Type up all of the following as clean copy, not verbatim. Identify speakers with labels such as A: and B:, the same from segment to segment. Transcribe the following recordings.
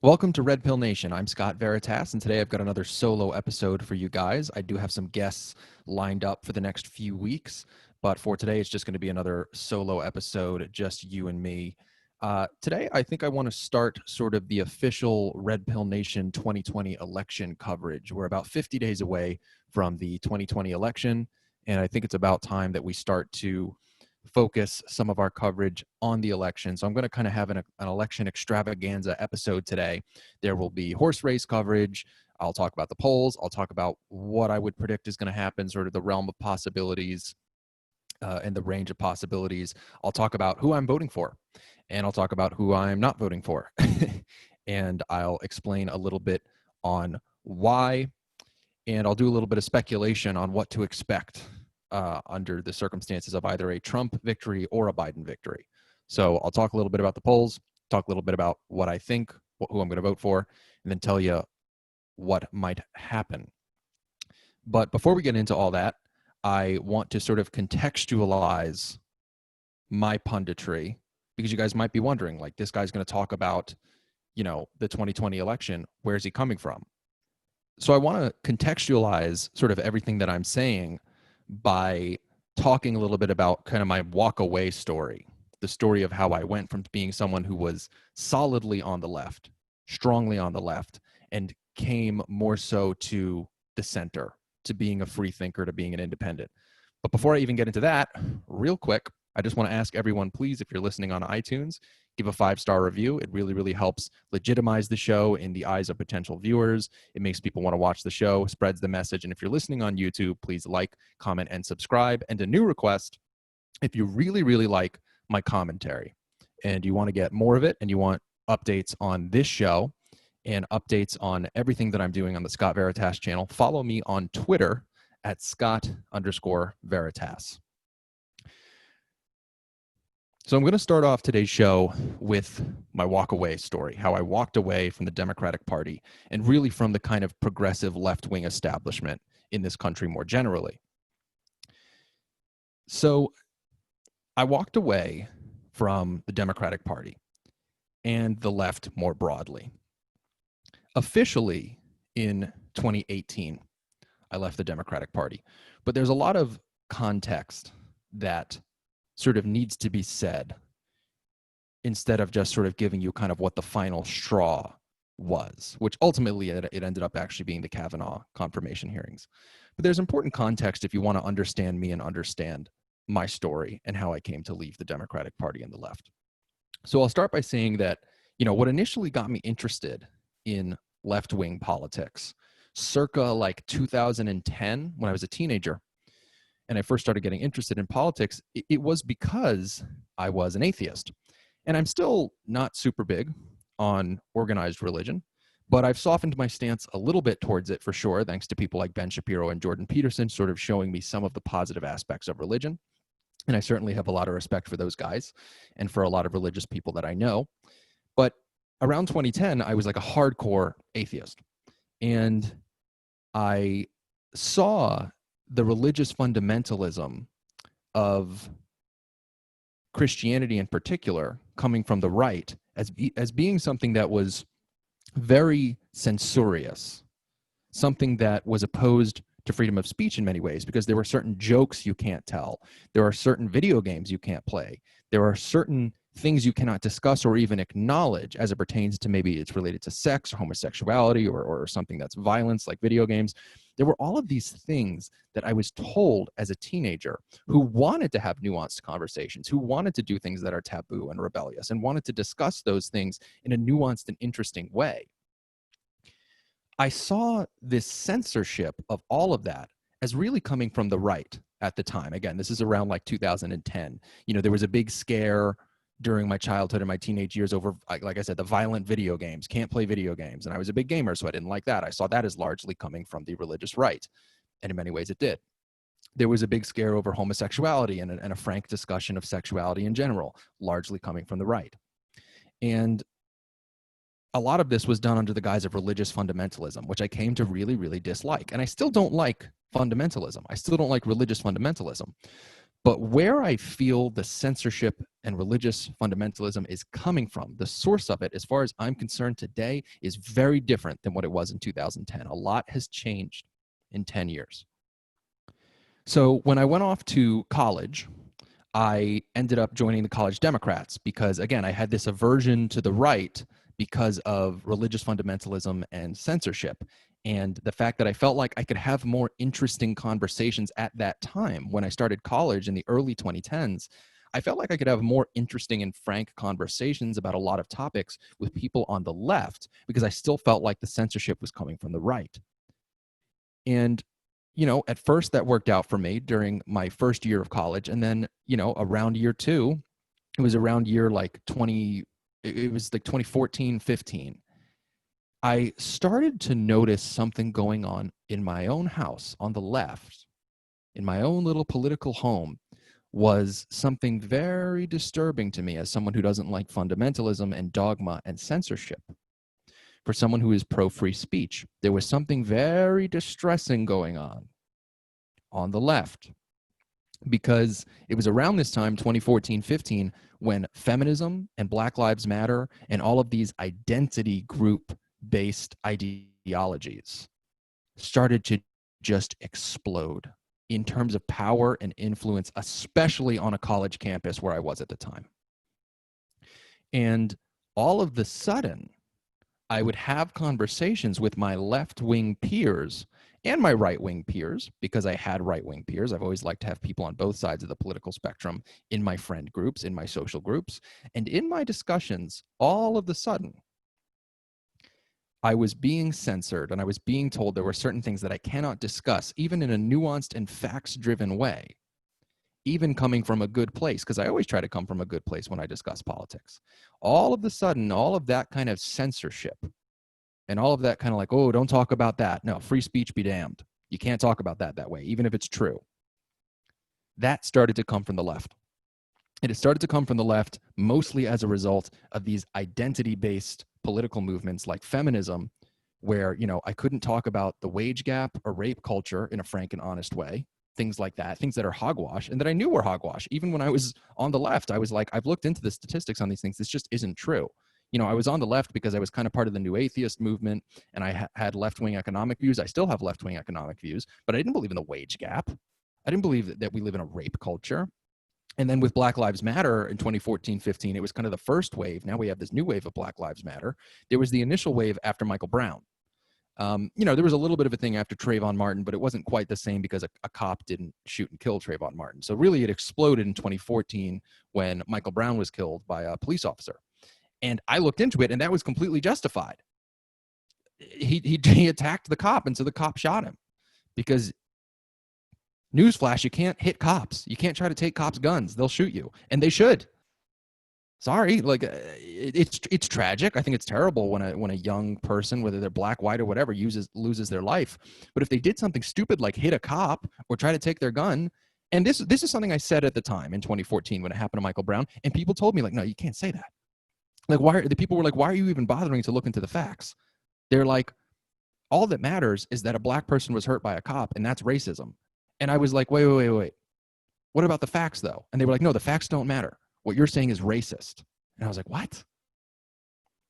A: Welcome to Red Pill Nation. I'm Scott Veritas, and today I've got another solo episode for you guys. I do have some guests lined up for the next few weeks, but for today, it's just going to be another solo episode, just you and me. Today, I think I want to start sort of the official Red Pill Nation 2020 election coverage. We're about 50 days away from the 2020 election, and I think it's about time that we start to focus some of our coverage on the election. So I'm going to kind of have an election extravaganza episode today. There will be horse race coverage. I'll talk about the polls. I'll talk about what I would predict is going to happen, sort of the realm of possibilities and the range of possibilities. I'll talk about who I'm voting for, and I'll talk about who I'm not voting for. And I'll explain a little bit on why, and I'll do a little bit of speculation on what to expect under the circumstances of either a Trump victory or a Biden victory. So I'll talk a little bit about the polls, talk a little bit about what I think, who I'm going to vote for, and then tell you what might happen. But before we get into all that, I want to sort of contextualize my punditry, because you guys might be wondering, like, this guy's going to talk about, the 2020 election. Where's he coming from? So I want to contextualize sort of everything that I'm saying by talking a little bit about kind of my walk away story, the story of how I went from being someone who was solidly on the left, strongly on the left, and came more so to the center, to being a free thinker, to being an independent. But before I even get into that, real quick, I just want to ask everyone, please, if you're listening on iTunes, give a 5-star review. It really, really helps legitimize the show in the eyes of potential viewers. It makes people want to watch the show, spreads the message. And if you're listening on YouTube, please like, comment, and subscribe. And a new request, if you really, really like my commentary and you want to get more of it and you want updates on this show and updates on everything that I'm doing on the Scott Veritas channel, follow me on Twitter at Scott_Veritas. So I'm going to start off today's show with my walk-away story, how I walked away from the Democratic Party and really from the kind of progressive left-wing establishment in this country more generally. So I walked away from the Democratic Party and the left more broadly. Officially, in 2018, I left the Democratic Party, but there's a lot of context that sort of needs to be said instead of just sort of giving you kind of what the final straw was, which ultimately it ended up actually being the Kavanaugh confirmation hearings. But there's important context if you want to understand me and understand my story and how I came to leave the Democratic Party and the left. So I'll start by saying that, what initially got me interested in left-wing politics, circa like 2010, when I was a teenager, and I first started getting interested in politics, it was because I was an atheist. And I'm still not super big on organized religion, but I've softened my stance a little bit towards it for sure, thanks to people like Ben Shapiro and Jordan Peterson sort of showing me some of the positive aspects of religion. And I certainly have a lot of respect for those guys and for a lot of religious people that I know. But around 2010, I was like a hardcore atheist. And I saw the religious fundamentalism of Christianity in particular coming from the right as being something that was very censorious, something that was opposed to freedom of speech in many ways, because there were certain jokes you can't tell. There are certain video games you can't play. There are certain things you cannot discuss or even acknowledge as it pertains to, maybe it's related to sex or homosexuality or something that's violence like video games. There were all of these things that I was told as a teenager who wanted to have nuanced conversations, who wanted to do things that are taboo and rebellious and wanted to discuss those things in a nuanced and interesting way. I saw this censorship of all of that as really coming from the right at the time. Again, this is around like 2010. There was a big scare during my childhood and my teenage years over, like I said, the violent video games, can't play video games. And I was a big gamer, so I didn't like that. I saw that as largely coming from the religious right. And in many ways it did. There was a big scare over homosexuality and a frank discussion of sexuality in general, largely coming from the right. And a lot of this was done under the guise of religious fundamentalism, which I came to really, really dislike. And I still don't like fundamentalism. I still don't like religious fundamentalism. But where I feel the censorship and religious fundamentalism is coming from, the source of it, as far as I'm concerned today, is very different than what it was in 2010. A lot has changed in 10 years. So when I went off to college, I ended up joining the College Democrats because, again, I had this aversion to the right because of religious fundamentalism and censorship. And the fact that I felt like I could have more interesting conversations at that time when I started college in the early 2010s, I felt like I could have more interesting and frank conversations about a lot of topics with people on the left because I still felt like the censorship was coming from the right. And at first that worked out for me during my first year of college. And then, around year two, it was around year like 20, it was like 2014, 15. I started to notice something going on in my own house on the left, in my own little political home, was something very disturbing to me as someone who doesn't like fundamentalism and dogma and censorship. For someone who is pro-free speech, there was something very distressing going on the left, because it was around this time, 2014, 15, when feminism and Black Lives Matter and all of these identity group-based ideologies started to just explode in terms of power and influence, especially on a college campus where I was at the time. And all of the sudden, I would have conversations with my left-wing peers and my right-wing peers, because I had right-wing peers. I've always liked to have people on both sides of the political spectrum in my friend groups, in my social groups. And in my discussions, all of a sudden, I was being censored and I was being told there were certain things that I cannot discuss, even in a nuanced and facts-driven way, even coming from a good place, because I always try to come from a good place when I discuss politics. All of a sudden, all of that kind of censorship and all of that kind of like, oh, don't talk about that. No, free speech be damned. You can't talk about that way, even if it's true. That started to come from the left. And it started to come from the left mostly as a result of these identity-based political movements like feminism, where, I couldn't talk about the wage gap or rape culture in a frank and honest way. Things like that, things that are hogwash and that I knew were hogwash. Even when I was on the left, I was like, I've looked into the statistics on these things. This just isn't true. I was on the left because I was kind of part of the new atheist movement, and I had left-wing economic views. I still have left-wing economic views, but I didn't believe in the wage gap. I didn't believe that we live in a rape culture. And then with Black Lives Matter in 2014, 15, it was kind of the first wave. Now we have this new wave of Black Lives Matter. There was the initial wave after Michael Brown. There was a little bit of a thing after Trayvon Martin, but it wasn't quite the same because a cop didn't shoot and kill Trayvon Martin. So really it exploded in 2014 when Michael Brown was killed by a police officer. And I looked into it, and that was completely justified. He attacked the cop, and so the cop shot him. Because, newsflash, you can't hit cops. You can't try to take cops' guns. They'll shoot you, and they should. Sorry, it's tragic. I think it's terrible when a young person, whether they're black, white, or whatever, loses their life. But if they did something stupid like hit a cop or try to take their gun, and this is something I said at the time in 2014 when it happened to Michael Brown, and people told me, like, no, you can't say that. Like, the people were like, why are you even bothering to look into the facts? They're like, all that matters is that a black person was hurt by a cop, and that's racism. And I was like, wait. What about the facts, though? And they were like, no, the facts don't matter. What you're saying is racist. And I was like, what?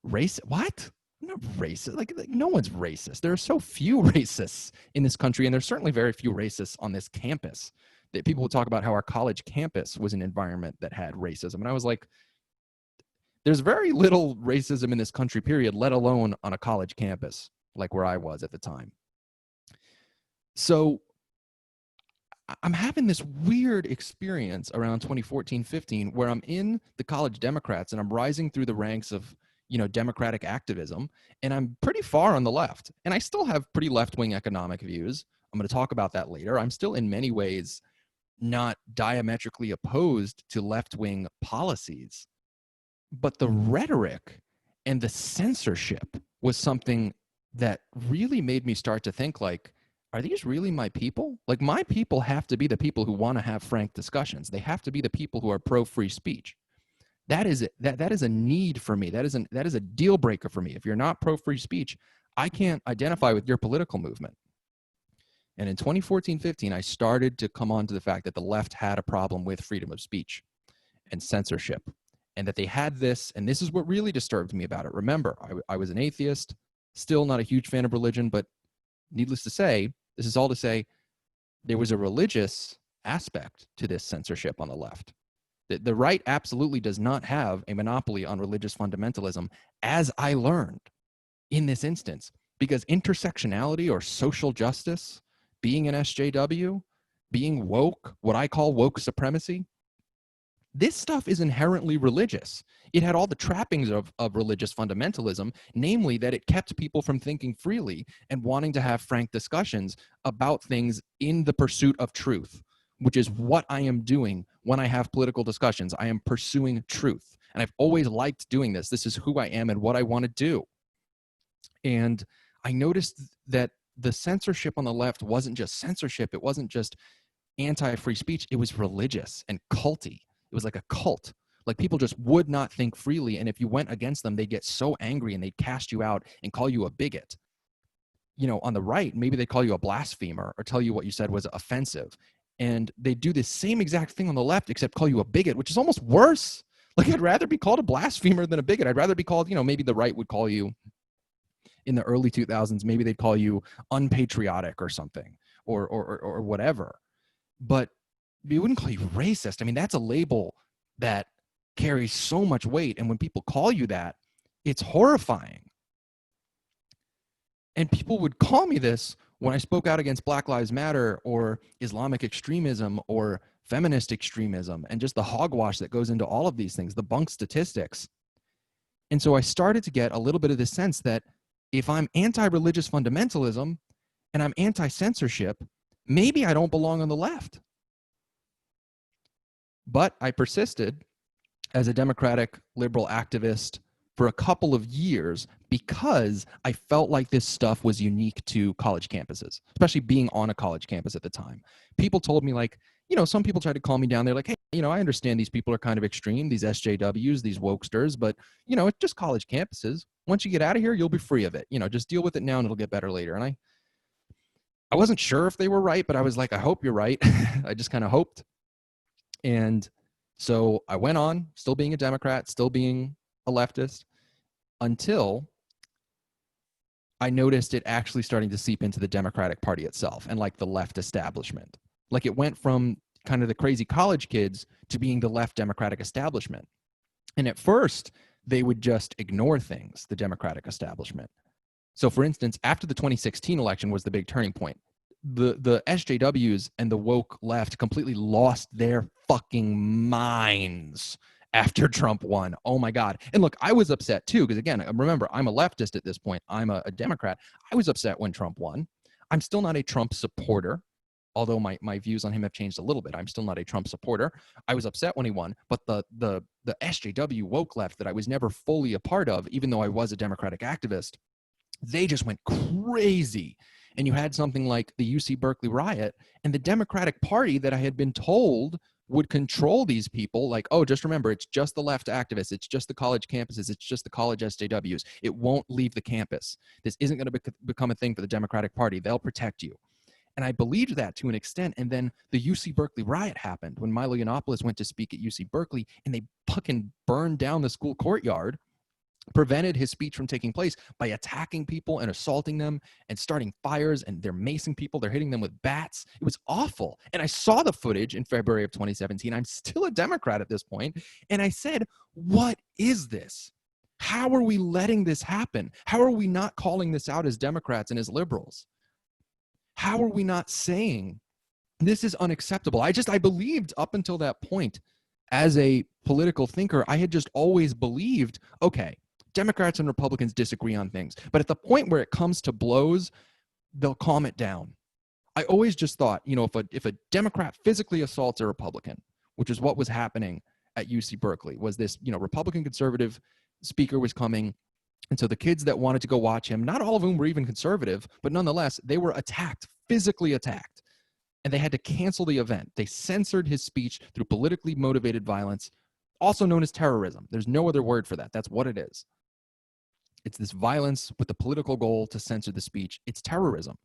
A: What? I'm not racist. Like, no one's racist. There are so few racists in this country, and there's certainly very few racists on this campus. That people would talk about how our college campus was an environment that had racism. And I was like, there's very little racism in this country, period, let alone on a college campus like where I was at the time. So I'm having this weird experience around 2014, 15, where I'm in the College Democrats and I'm rising through the ranks of, Democratic activism, and I'm pretty far on the left. And I still have pretty left-wing economic views. I'm going to talk about that later. I'm still in many ways not diametrically opposed to left-wing policies. But the rhetoric and the censorship was something that really made me start to think, like, are these really my people? Like, my people have to be the people who want to have frank discussions. They have to be the people who are pro-free speech. That is a need for me. That is a deal breaker for me. If you're not pro-free speech, I can't identify with your political movement. And in 2014-15, I started to come on to the fact that the left had a problem with freedom of speech and censorship, and that they had this, and this is what really disturbed me about it. Remember, I was an atheist, still not a huge fan of religion, but needless to say, this is all to say, there was a religious aspect to this censorship on the left. The right absolutely does not have a monopoly on religious fundamentalism, as I learned in this instance, because intersectionality or social justice, being an SJW, being woke, what I call woke supremacy, this stuff is inherently religious. It had all the trappings of religious fundamentalism, namely that it kept people from thinking freely and wanting to have frank discussions about things in the pursuit of truth, which is what I am doing when I have political discussions. I am pursuing truth. And I've always liked doing this. This is who I am and what I want to do. And I noticed that the censorship on the left wasn't just censorship. It wasn't just anti-free speech. It was religious and culty. It was like a cult. Like, people just would not think freely. And if you went against them, they'd get so angry and they'd cast you out and call you a bigot. You know, on the right, maybe they call you a blasphemer or tell you what you said was offensive. And they do the same exact thing on the left, except call you a bigot, which is almost worse. Like, I'd rather be called a blasphemer than a bigot. I'd rather be called, maybe the right would call you in the early 2000s, maybe they'd call you unpatriotic or something, or whatever. But we wouldn't call you racist. I mean, that's a label that carries so much weight. And when people call you that, it's horrifying. And people would call me this when I spoke out against Black Lives Matter or Islamic extremism or feminist extremism and just the hogwash that goes into all of these things, the bunk statistics. And so I started to get a little bit of this sense that if I'm anti-religious fundamentalism and I'm anti-censorship, maybe I don't belong on the left. But I persisted as a Democratic liberal activist for a couple of years because I felt like this stuff was unique to college campuses, especially being on a college campus at the time. People told me, like, some people tried to calm me down. They're like, hey, I understand these people are kind of extreme, these SJWs, these wokesters, but, it's just college campuses. Once you get out of here, you'll be free of it. Just deal with it now and it'll get better later. And I wasn't sure if they were right, but I was like, I hope you're right. I just kind of hoped. And so I went on, still being a Democrat, still being a leftist, until I noticed it actually starting to seep into the Democratic Party itself and like the left establishment. Like, it went from kind of the crazy college kids to being the left Democratic establishment. And at first, they would just ignore things, the Democratic establishment. So, for instance, after the 2016 election was the big turning point. The SJWs and the woke left completely lost their fucking minds after Trump won. Oh my God. And look, I was upset too, because again, remember, I'm a leftist at this point. I'm a Democrat. I was upset when Trump won. I'm still not a Trump supporter, although my views on him have changed a little bit. I'm still not a Trump supporter. I was upset when he won, but the SJW woke left that I was never fully a part of, even though I was a Democratic activist, they just went crazy. And you had something like the UC Berkeley riot, and the Democratic Party that I had been told would control these people, like, oh, just remember, it's just the left activists, it's just the college campuses, it's just the college SJWs. It won't leave the campus. This isn't going to become a thing for the Democratic Party. They'll protect you. And I believed that to an extent. And then the UC Berkeley riot happened when Milo Yiannopoulos went to speak at UC Berkeley, and they fucking burned down the school courtyard, prevented his speech from taking place by attacking people and assaulting them and starting fires, and they're macing people. They're hitting them with bats. It was awful. And I saw the footage in February of 2017. I'm still a Democrat at this point. And I said, what is this? How are we letting this happen? How are we not calling this out as Democrats and as liberals? How are we not saying this is unacceptable? I believed up until that point, as a political thinker, I had just always believed, okay, Democrats and Republicans disagree on things, but at the point where it comes to blows, they'll calm it down. I always just thought, if a Democrat physically assaults a Republican, which is what was happening at UC Berkeley, was this, Republican conservative speaker was coming. And so the kids that wanted to go watch him, not all of whom were even conservative, but nonetheless, they were attacked, physically attacked. And they had to cancel the event. They censored his speech through politically motivated violence, also known as terrorism. There's no other word for that. That's what it is. It's this violence with the political goal to censor the speech. It's terrorism.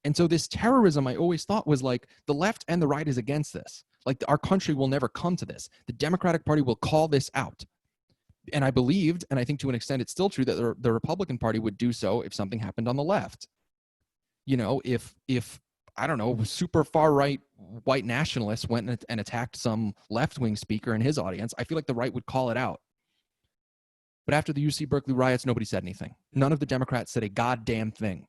A: And so this terrorism, I always thought, was like the left and the right is against this. Like our country will never come to this. The Democratic Party will call this out. And I believed, and I think to an extent it's still true, that the Republican Party would do so if something happened on the left. You know, if I don't know, super far right white nationalists went and attacked some left-wing speaker in his audience, I feel like the right would call it out. But after the UC Berkeley riots, nobody said anything. None of the Democrats said a goddamn thing.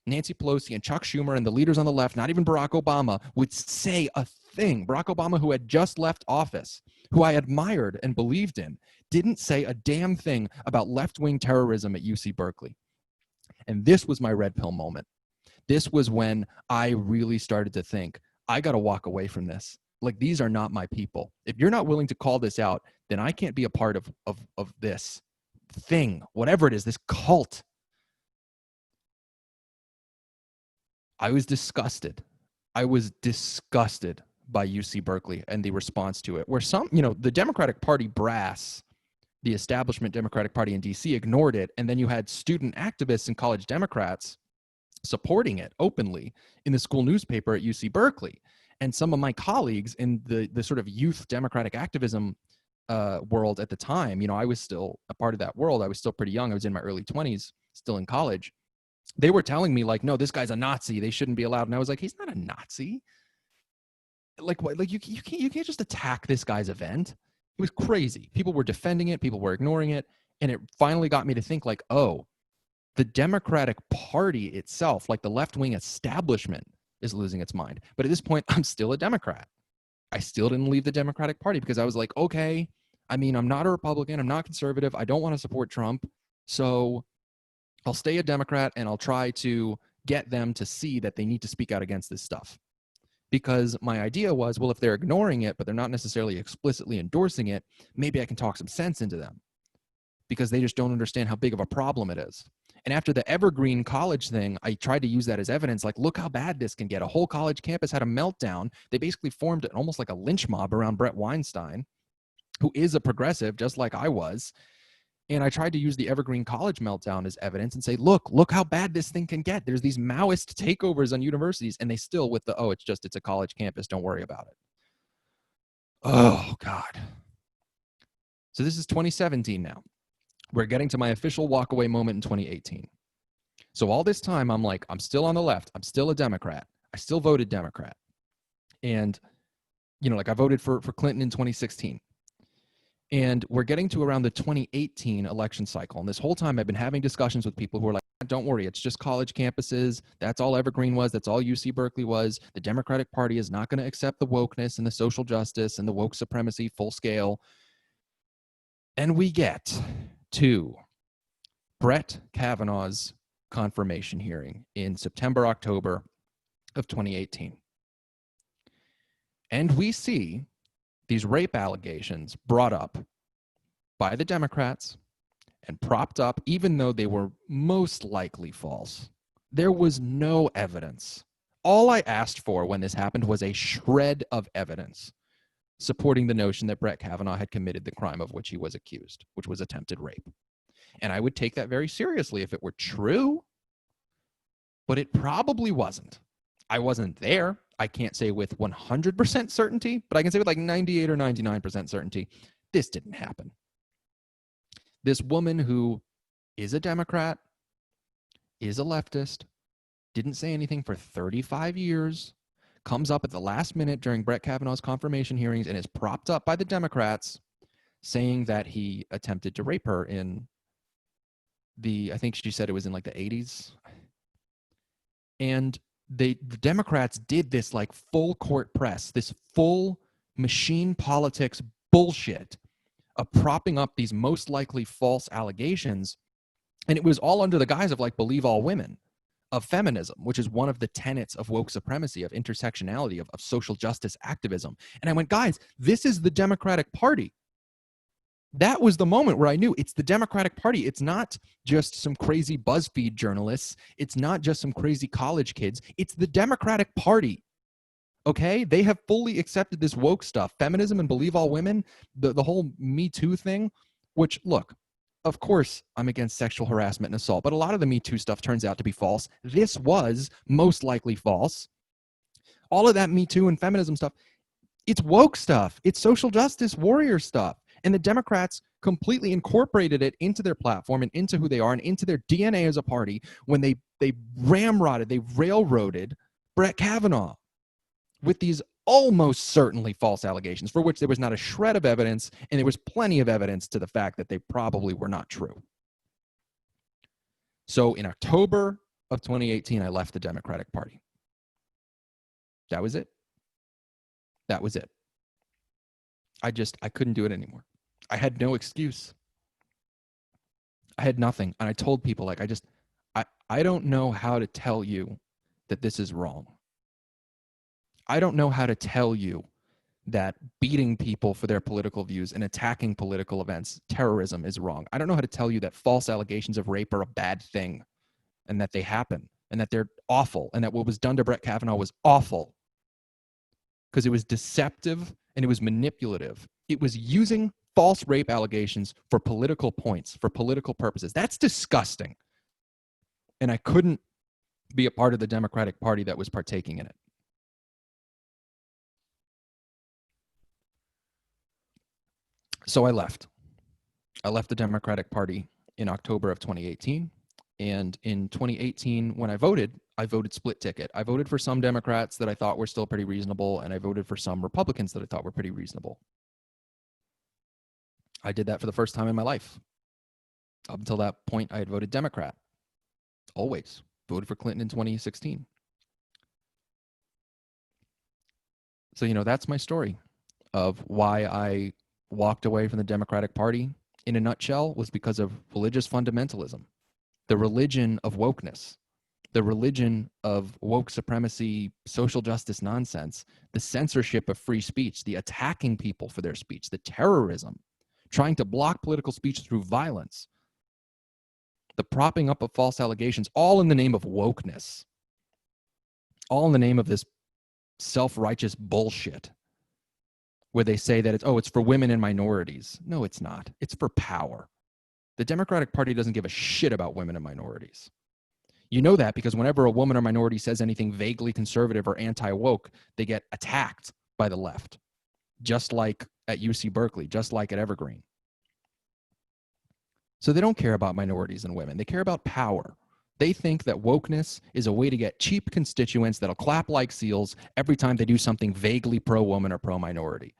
A: Nancy Pelosi and Chuck Schumer and the leaders on the left, not even Barack Obama, would say a thing. Barack Obama, who had just left office, who I admired and believed in, didn't say a damn thing about left-wing terrorism at UC Berkeley. And this was my red pill moment. This was when I really started to think, I got to walk away from this. Like, these are not my people. If you're not willing to call this out, then I can't be a part of this thing, whatever it is, this cult. I was disgusted. I was disgusted by UC Berkeley and the response to it, where some, the Democratic Party brass, the establishment Democratic Party in DC, ignored it. And then you had student activists and college Democrats supporting it openly in the school newspaper at UC Berkeley. And some of my colleagues in the sort of youth democratic activism world at the time, I was still a part of that world. I was still pretty young. I was in my early 20s, still in college. They were telling me, like, no, this guy's a Nazi. They shouldn't be allowed. And I was like, he's not a Nazi. Like, what? Like, you can't just attack this guy's event. It was crazy. People were defending it. People were ignoring it. And it finally got me to think, like, oh, the Democratic Party itself, like the left-wing establishment, is losing its mind. But at this point, I'm still a Democrat. I still didn't leave the Democratic Party because I was like, okay, I mean, I'm not a Republican. I'm not conservative. I don't want to support Trump. So I'll stay a Democrat and I'll try to get them to see that they need to speak out against this stuff. Because my idea was, well, if they're ignoring it, but they're not necessarily explicitly endorsing it, maybe I can talk some sense into them because they just don't understand how big of a problem it is. And after the Evergreen College thing, I tried to use that as evidence, like, look how bad this can get. A whole college campus had a meltdown. They basically formed almost like a lynch mob around Brett Weinstein, who is a progressive, just like I was. And I tried to use the Evergreen College meltdown as evidence and say, look how bad this thing can get. There's these Maoist takeovers on universities, and they still with the, it's a college campus, don't worry about it. Oh, God. So this is 2017 now. We're getting to my official walkaway moment in 2018. So all this time, I'm like, I'm still on the left. I'm still a Democrat. I still voted Democrat. And, like I voted for Clinton in 2016. And we're getting to around the 2018 election cycle. And this whole time I've been having discussions with people who are like, don't worry, it's just college campuses. That's all Evergreen was. That's all UC Berkeley was. The Democratic Party is not going to accept the wokeness and the social justice and the woke supremacy full scale. And we get to Brett Kavanaugh's confirmation hearing in September, October of 2018. And we see these rape allegations brought up by the Democrats and propped up, even though they were most likely false. There was no evidence. All I asked for when this happened was a shred of evidence supporting the notion that Brett Kavanaugh had committed the crime of which he was accused, which was attempted rape. And I would take that very seriously if it were true, but it probably wasn't. I wasn't there. I can't say with 100% certainty, but I can say with like 98 or 99% certainty, this didn't happen. This woman who is a Democrat, is a leftist, didn't say anything for 35 years, comes up at the last minute during Brett Kavanaugh's confirmation hearings and is propped up by the Democrats saying that he attempted to rape her in I think she said it was in like the 80s. And the Democrats did this like full court press, this full machine politics bullshit of propping up these most likely false allegations. And it was all under the guise of like believe all women, of feminism, which is one of the tenets of woke supremacy, of intersectionality, of social justice activism. And I went, guys, this is the Democratic Party. That was the moment where I knew it's the Democratic Party. It's not just some crazy BuzzFeed journalists. It's not just some crazy college kids. It's the Democratic Party. Okay? They have fully accepted this woke stuff, feminism and believe all women, the whole Me Too thing, which, look, of course, I'm against sexual harassment and assault, but a lot of the Me Too stuff turns out to be false. This was most likely false. All of that Me Too and feminism stuff, it's woke stuff. It's social justice warrior stuff. And the Democrats completely incorporated it into their platform and into who they are and into their DNA as a party when they ramrodded, they railroaded Brett Kavanaugh with these almost certainly false allegations for which there was not a shred of evidence, and there was plenty of evidence to the fact that they probably were not true. So in October of 2018, I left the Democratic Party. That was it. That was it. I couldn't do it anymore. I had no excuse. I had nothing. And I told people, like, I don't know how to tell you that this is wrong. I don't know how to tell you that beating people for their political views and attacking political events, terrorism, is wrong. I don't know how to tell you that false allegations of rape are a bad thing and that they happen and that they're awful and that what was done to Brett Kavanaugh was awful because it was deceptive and it was manipulative. It was using false rape allegations for political points, for political purposes. That's disgusting. And I couldn't be a part of the Democratic Party that was partaking in it. So I left. I left the Democratic Party in October of 2018. And in 2018, when I voted split ticket. I voted for some Democrats that I thought were still pretty reasonable, and I voted for some Republicans that I thought were pretty reasonable. I did that for the first time in my life. Up until that point, I had voted Democrat. Always. Voted for Clinton in 2016. So, that's my story of why I walked away from the Democratic Party. In a nutshell, was because of religious fundamentalism, the religion of wokeness, the religion of woke supremacy, social justice nonsense, the censorship of free speech, the attacking people for their speech, the terrorism, trying to block political speech through violence, the propping up of false allegations, all in the name of wokeness, all in the name of this self-righteous bullshit where they say that it's for women and minorities. No, it's not. It's for power. The Democratic Party doesn't give a shit about women and minorities. You know that because whenever a woman or minority says anything vaguely conservative or anti-woke, they get attacked by the left, just like at UC Berkeley, just like at Evergreen. So they don't care about minorities and women. They care about power. They think that wokeness is a way to get cheap constituents that'll clap like seals every time they do something vaguely pro-woman or pro-minority.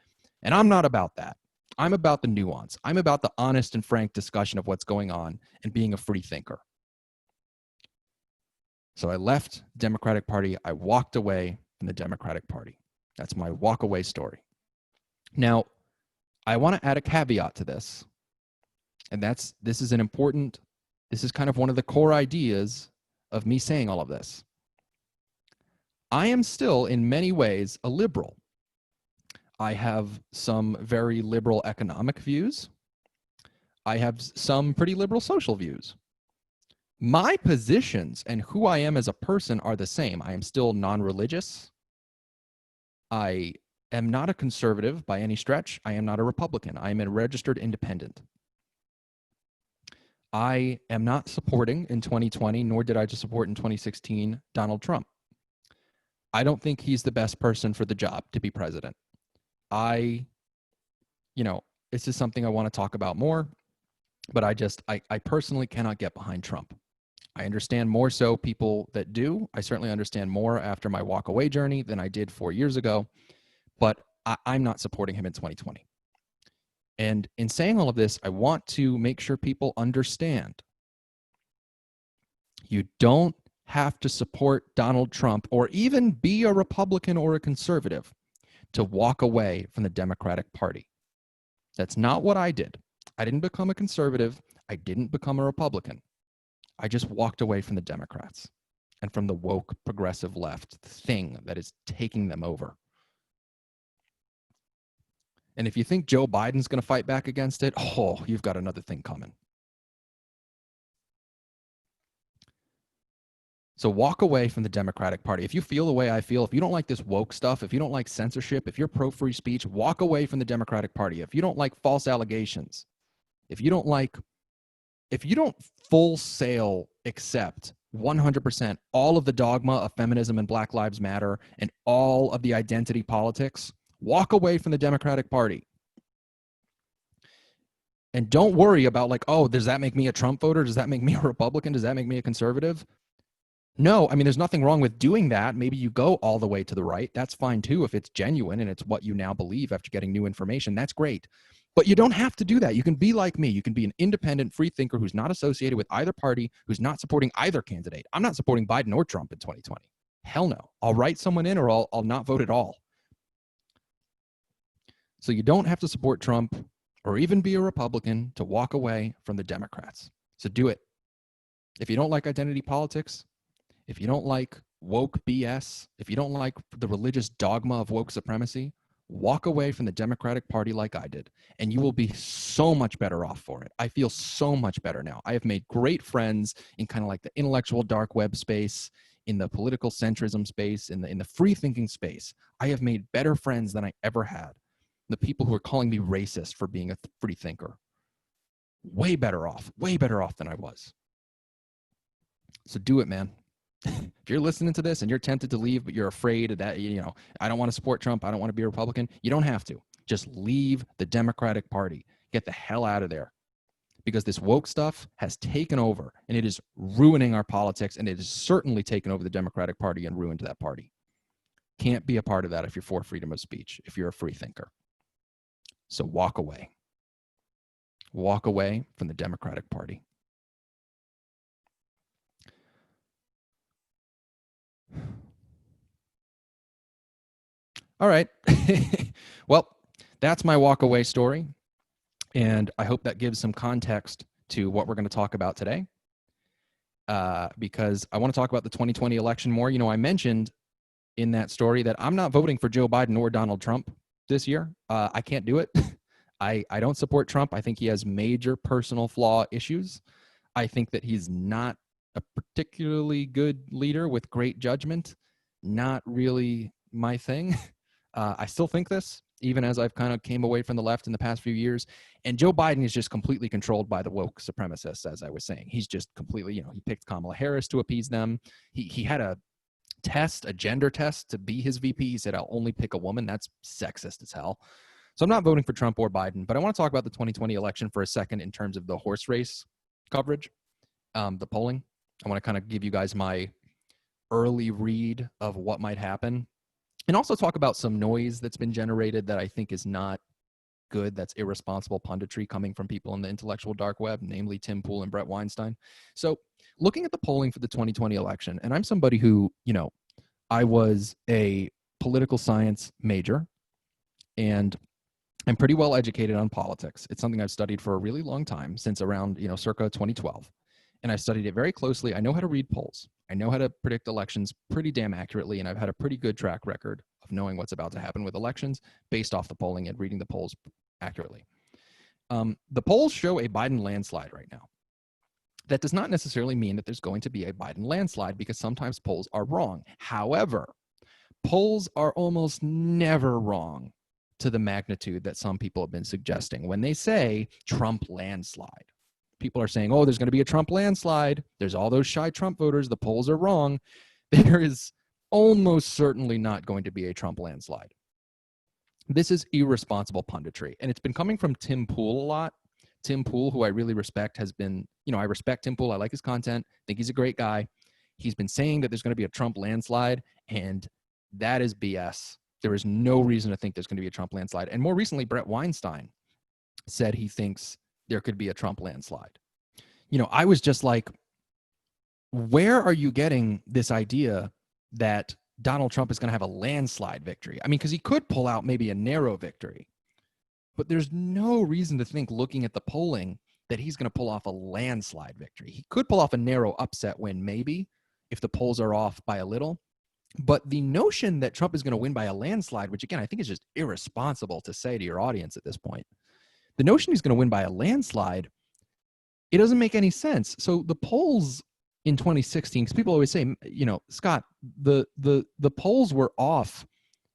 A: And I'm not about that. I'm about the nuance. I'm about the honest and frank discussion of what's going on and being a free thinker. So I left the Democratic Party. I walked away from the Democratic Party. That's my walk away story. Now, I want to add a caveat to this. And this is kind of one of the core ideas of me saying all of this. I am still, in many ways, a liberal. I have some very liberal economic views. I have some pretty liberal social views. My positions and who I am as a person are the same. I am still non-religious. I am not a conservative by any stretch. I am not a Republican. I am a registered independent. I am not supporting in 2020, nor did I just support in 2016, Donald Trump. I don't think he's the best person for the job to be president. This is something I want to talk about more, but I personally cannot get behind Trump. I understand more so people that do. I certainly understand more after my walk away journey than I did 4 years ago, but I'm not supporting him in 2020. And in saying all of this, I want to make sure people understand you don't have to support Donald Trump or even be a Republican or a conservative to walk away from the Democratic Party. That's not what I did. I didn't become a conservative. I didn't become a Republican. I just walked away from the Democrats and from the woke progressive left thing that is taking them over. And if you think Joe Biden's going to fight back against it, you've got another thing coming. So walk away from the Democratic Party. If you feel the way I feel, if you don't like this woke stuff, if you don't like censorship, if you're pro-free speech, walk away from the Democratic Party. If you don't like false allegations, if you don't like if you don't full sail accept 100% all of the dogma of feminism and Black Lives Matter and all of the identity politics, walk away from the Democratic Party. And don't worry about like, oh, does that make me a Trump voter? Does that make me a Republican? Does that make me a conservative? No, I mean, there's nothing wrong with doing that. Maybe you go all the way to the right. That's fine too if it's genuine and it's what you now believe after getting new information. That's great. But you don't have to do that. You can be like me. You can be an independent free thinker who's not associated with either party, who's not supporting either candidate. I'm not supporting Biden or Trump in 2020. Hell no. I'll write someone in or I'll not vote at all. So you don't have to support Trump or even be a Republican to walk away from the Democrats. So do it. If you don't like identity politics, if you don't like woke BS, if you don't like the religious dogma of woke supremacy, walk away from the Democratic Party like I did, and you will be so much better off for it. I feel so much better now. I have made great friends in kind of like the intellectual dark web space, in the political centrism space, in the free thinking space. I have made better friends than I ever had. The people who are calling me racist for being a free thinker. Way better off than I was. So do it, man. If you're listening to this and you're tempted to leave, but you're afraid that, I don't want to support Trump, I don't want to be a Republican, you don't have to. Just leave the Democratic Party. Get the hell out of there. Because this woke stuff has taken over, and it is ruining our politics, and it has certainly taken over the Democratic Party and ruined that party. Can't be a part of that if you're for freedom of speech, if you're a free thinker. So walk away. Walk away from the Democratic Party. All right. Well, that's my walk away story. And I hope that gives some context to what we're going to talk about today. Because I want to talk about the 2020 election more. I mentioned in that story that I'm not voting for Joe Biden or Donald Trump this year. I can't do it. I don't support Trump. I think he has major personal flaw issues. I think that he's not a particularly good leader with great judgment. Not really my thing. I still think this, even as I've kind of came away from the left in the past few years. And Joe Biden is just completely controlled by the woke supremacists, as I was saying. He's just completely, he picked Kamala Harris to appease them. He had a gender test to be his VP. He said, I'll only pick a woman. That's sexist as hell. So I'm not voting for Trump or Biden, but I want to talk about the 2020 election for a second in terms of the horse race coverage, the polling. I want to kind of give you guys my early read of what might happen, and also talk about some noise that's been generated that I think is not good. That's irresponsible punditry coming from people in the intellectual dark web, namely Tim Pool and Brett Weinstein. So looking at the polling for the 2020 election, and I'm somebody who, I was a political science major, and I'm pretty well educated on politics. It's something I've studied for a really long time, since around, circa 2012. And I studied it very closely. I know how to read polls. I know how to predict elections pretty damn accurately, and I've had a pretty good track record of knowing what's about to happen with elections based off the polling and reading the polls accurately. The polls show a Biden landslide right now. That does not necessarily mean that there's going to be a Biden landslide, because sometimes polls are wrong. However, polls are almost never wrong to the magnitude that some people have been suggesting when they say Trump landslide. People are saying, oh, there's going to be a Trump landslide. There's all those shy Trump voters. The polls are wrong. There is almost certainly not going to be a Trump landslide. This is irresponsible punditry. And it's been coming from Tim Pool a lot. Tim Pool, who I really respect, has been, I respect Tim Pool. I like his content. I think he's a great guy. He's been saying that there's going to be a Trump landslide, and that is BS. There is no reason to think there's going to be a Trump landslide. And more recently, Brett Weinstein said he thinks there could be a Trump landslide. I was just like, where are you getting this idea that Donald Trump is going to have a landslide victory? I mean, because he could pull out maybe a narrow victory, but there's no reason to think, looking at the polling, that he's going to pull off a landslide victory. He could pull off a narrow upset win, maybe, if the polls are off by a little. But the notion that Trump is going to win by a landslide, which again, I think is just irresponsible to say to your audience at this point, the notion he's going to win by a landslide, it doesn't make any sense. So the polls in 2016, because people always say, Scott, the polls were off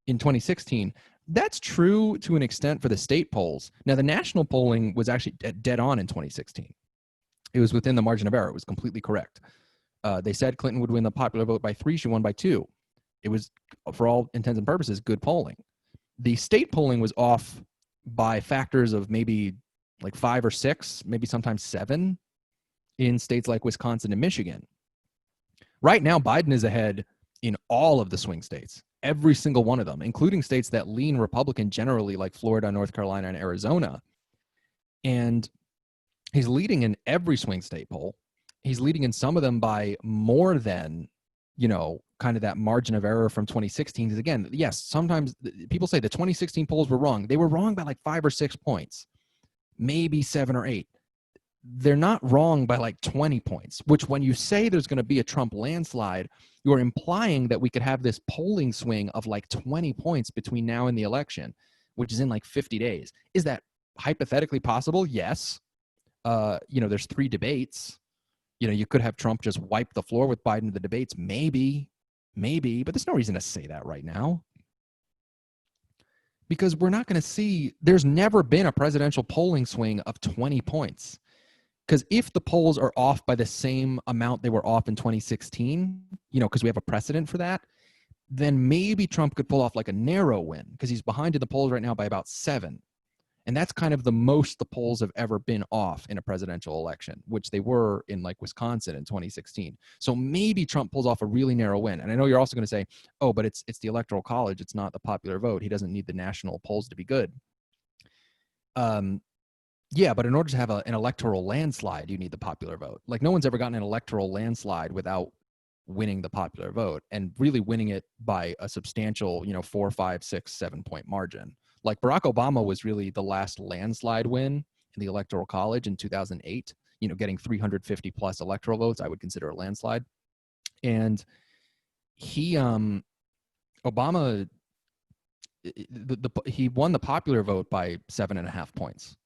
A: in 2016. That's true to an extent for the state polls. Now, the national polling was actually dead on in 2016. It was within the margin of error. It was completely correct. They said Clinton would win the popular vote by 3. She won by 2. It was, for all intents and purposes, good polling. The state polling was off by factors of maybe like 5 or 6, maybe sometimes 7 in states like Wisconsin and Michigan. Right now, Biden is ahead in all of the swing states, every single one of them, including states that lean Republican generally, like Florida, North Carolina, and Arizona. And he's leading in every swing state poll. He's leading in some of them by more than, kind of that margin of error from 2016. Because again, yes, sometimes people say the 2016 polls were wrong. They were wrong by like 5 or 6 points, maybe 7 or 8. They're not wrong by like 20 points, which when you say there's going to be a Trump landslide, you're implying that we could have this polling swing of like 20 points between now and the election, which is in like 50 days. Is that hypothetically possible? Yes. There's 3 debates. You could have Trump just wipe the floor with Biden in the debates. Maybe, but there's no reason to say that right now. Because we're not going to see, there's never been a presidential polling swing of 20 points. Because if the polls are off by the same amount they were off in 2016, because we have a precedent for that, then maybe Trump could pull off like a narrow win because he's behind in the polls right now by about 7. And that's kind of the most the polls have ever been off in a presidential election, which they were in like Wisconsin in 2016. So maybe Trump pulls off a really narrow win. And I know you're also going to say, oh, but it's the Electoral College. It's not the popular vote. He doesn't need the national polls to be good. Yeah, but in order to have an electoral landslide, you need the popular vote. Like no one's ever gotten an electoral landslide without winning the popular vote and really winning it by a substantial, 4, 5, 6, 7 point margin. Like Barack Obama was really the last landslide win in the Electoral College in 2008, getting 350 plus electoral votes, I would consider a landslide. And Obama, he won the popular vote by 7.5 points.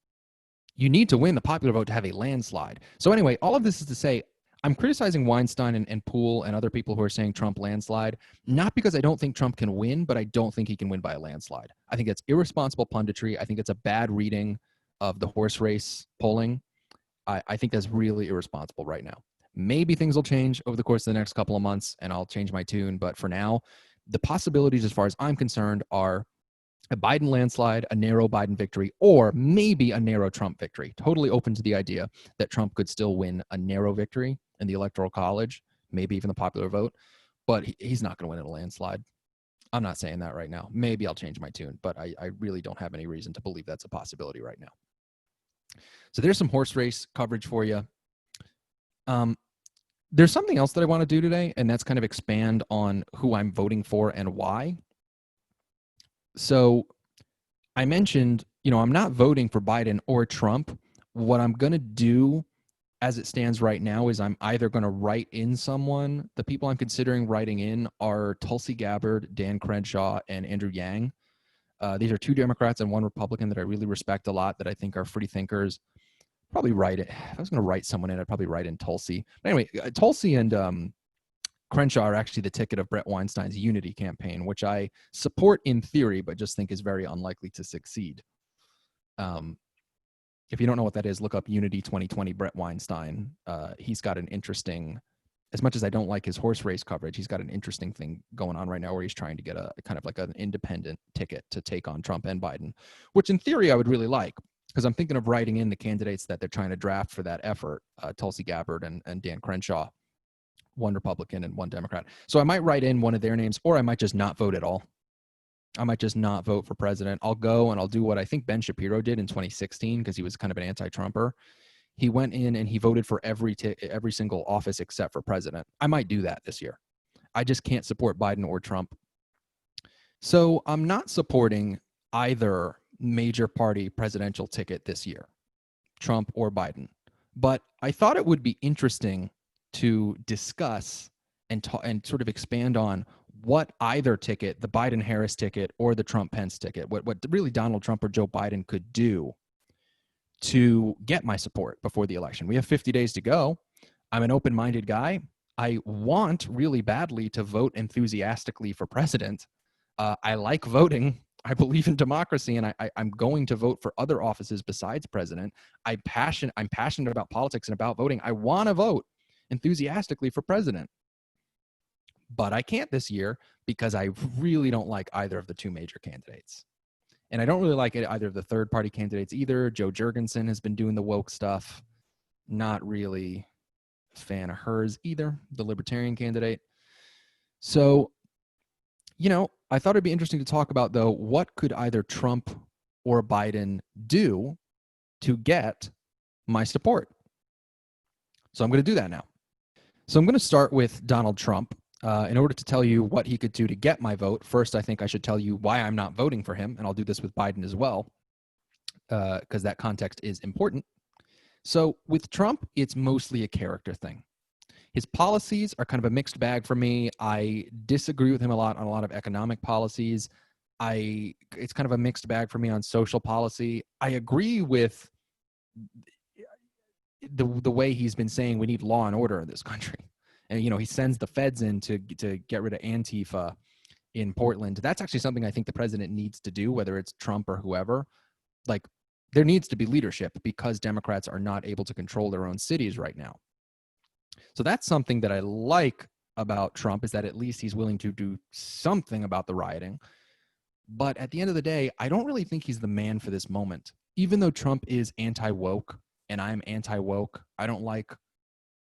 A: You need to win the popular vote to have a landslide. So anyway, all of this is to say, I'm criticizing Weinstein and Poole and other people who are saying Trump landslide, not because I don't think Trump can win, but I don't think he can win by a landslide. I think it's irresponsible punditry. I think it's a bad reading of the horse race polling. I think that's really irresponsible right now. Maybe things will change over the course of the next couple of months and I'll change my tune. But for now, the possibilities as far as I'm concerned are a Biden landslide, a narrow Biden victory, or maybe a narrow Trump victory. Totally open to the idea that Trump could still win a narrow victory in the Electoral College, maybe even the popular vote, but he's not going to win in a landslide. I'm not saying that right now. Maybe I'll change my tune, but I really don't have any reason to believe that's a possibility right now. So there's some horse race coverage for you. There's something else that I want to do today, and that's kind of expand on who I'm voting for and why. So I mentioned, I'm not voting for Biden or Trump. What I'm going to do as it stands right now is I'm either going to write in someone. The people I'm considering writing in are Tulsi Gabbard, Dan Crenshaw, and Andrew Yang. These are 2 Democrats and 1 Republican that I really respect a lot, that I think are free thinkers. Probably write it. If I was going to write someone in, I'd probably write in Tulsi. But anyway, Tulsi and Crenshaw are actually the ticket of Brett Weinstein's Unity campaign, which I support in theory, but just think is very unlikely to succeed. If you don't know what that is, look up Unity 2020 Brett Weinstein. He's got an interesting, as much as I don't like his horse race coverage, he's got an interesting thing going on right now where he's trying to get a kind of like an independent ticket to take on Trump and Biden, which in theory I would really like, because I'm thinking of writing in the candidates that they're trying to draft for that effort, Tulsi Gabbard and Dan Crenshaw. 1 Republican and 1 Democrat. So I might write in one of their names, or I might just not vote at all. I might just not vote for president. I'll go and I'll do what I think Ben Shapiro did in 2016, because he was kind of an anti-Trumper. He went in and he voted for every single office except for president. I might do that this year. I just can't support Biden or Trump. So I'm not supporting either major party presidential ticket this year, Trump or Biden. But I thought it would be interesting to discuss and sort of expand on what either ticket, the Biden-Harris ticket or the Trump-Pence ticket, what really Donald Trump or Joe Biden could do to get my support before the election. We have 50 days to go. I'm an open-minded guy. I want really badly to vote enthusiastically for president. I like voting. I believe in democracy, and I'm going to vote for other offices besides president. I'm passionate about politics and about voting. I want to vote enthusiastically for president, but I can't this year because I really don't like either of the two major candidates. And I don't really like either of the third party candidates either. Joe Jurgensen has been doing the woke stuff. Not really a fan of hers either, the libertarian candidate. So, I thought it'd be interesting to talk about, though, what could either Trump or Biden do to get my support. So I'm going to do that now. So I'm going to start with Donald Trump. In order to tell you what he could do to get my vote, first, I think I should tell you why I'm not voting for him, and I'll do this with Biden as well, because that context is important. So with Trump, it's mostly a character thing. His policies are kind of a mixed bag for me. I disagree with him a lot on a lot of economic policies. It's kind of a mixed bag for me on social policy. I agree with the way he's been saying we need law and order in this country. And, he sends the feds in to get rid of Antifa in Portland. That's actually something I think the president needs to do, whether it's Trump or whoever. Like, there needs to be leadership because Democrats are not able to control their own cities right now. So that's something that I like about Trump, is that at least he's willing to do something about the rioting. But at the end of the day, I don't really think he's the man for this moment. Even though Trump is anti-woke and I'm anti-woke, I don't like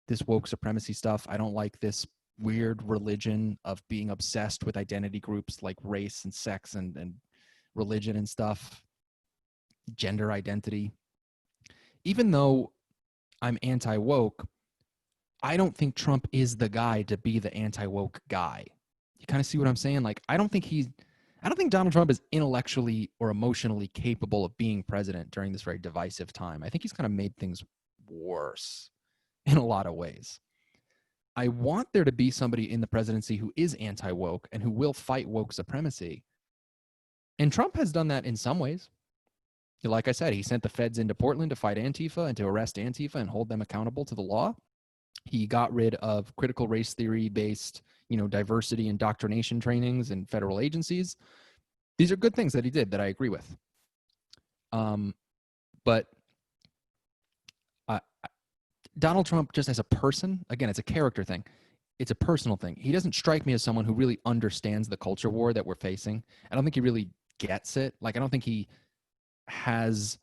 A: this woke supremacy stuff. I don't like this weird religion of being obsessed with identity groups like race and sex and religion and stuff, gender identity. Even though I'm anti-woke, I don't think Trump is the guy to be the anti-woke guy. You kind of see what I'm saying? Like, I don't think Donald Trump is intellectually or emotionally capable of being president during this very divisive time. I think he's kind of made things worse in a lot of ways. I want there to be somebody in the presidency who is anti-woke and who will fight woke supremacy. And Trump has done that in some ways. Like I said, he sent the feds into Portland to fight Antifa and to arrest Antifa and hold them accountable to the law. He got rid of critical race theory-based, diversity indoctrination trainings in federal agencies. These are good things that he did that I agree with. But Donald Trump, just as a person, again, it's a character thing. It's a personal thing. He doesn't strike me as someone who really understands the culture war that we're facing. I don't think he really gets it. Like, I don't think he has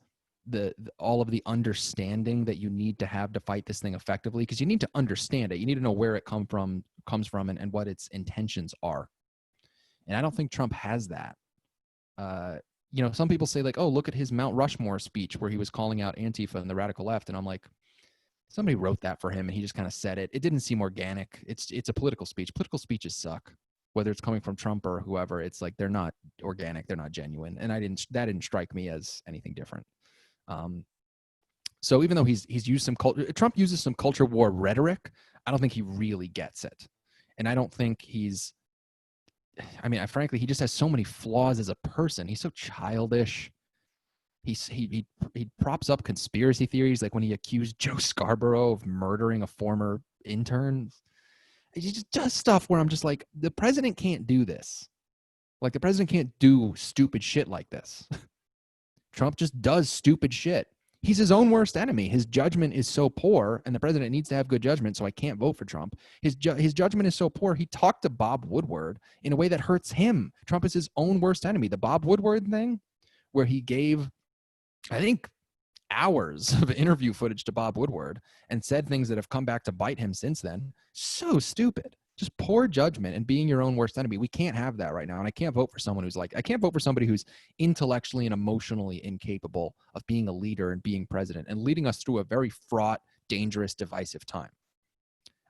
A: all of the understanding that you need to have to fight this thing effectively, because you need to understand it. You need to know where it comes from and what its intentions are. And I don't think Trump has that. Some people say, like, oh, look at his Mount Rushmore speech where he was calling out Antifa and the radical left. And I'm like, somebody wrote that for him and he just kind of said it. It didn't seem organic. It's a political speech. Political speeches suck, whether it's coming from Trump or whoever. It's like, they're not organic. They're not genuine. And that didn't strike me as anything different. So even though he's used Trump uses some culture war rhetoric, I don't think he really gets it. And I don't think frankly, he just has so many flaws as a person. He's so childish. He props up conspiracy theories, like when he accused Joe Scarborough of murdering a former intern. He just does stuff where I'm just like, the president can't do this. Like, the president can't do stupid shit like this. Trump just does stupid shit. He's his own worst enemy. His judgment is so poor, and the president needs to have good judgment, so I can't vote for Trump. His judgment is so poor, he talked to Bob Woodward in a way that hurts him. Trump is his own worst enemy. The Bob Woodward thing, where he gave, I think, hours of interview footage to Bob Woodward and said things that have come back to bite him since then. So stupid. Just poor judgment and being your own worst enemy. We can't have that right now. And I can't vote for someone I can't vote for somebody who's intellectually and emotionally incapable of being a leader and being president and leading us through a very fraught, dangerous, divisive time.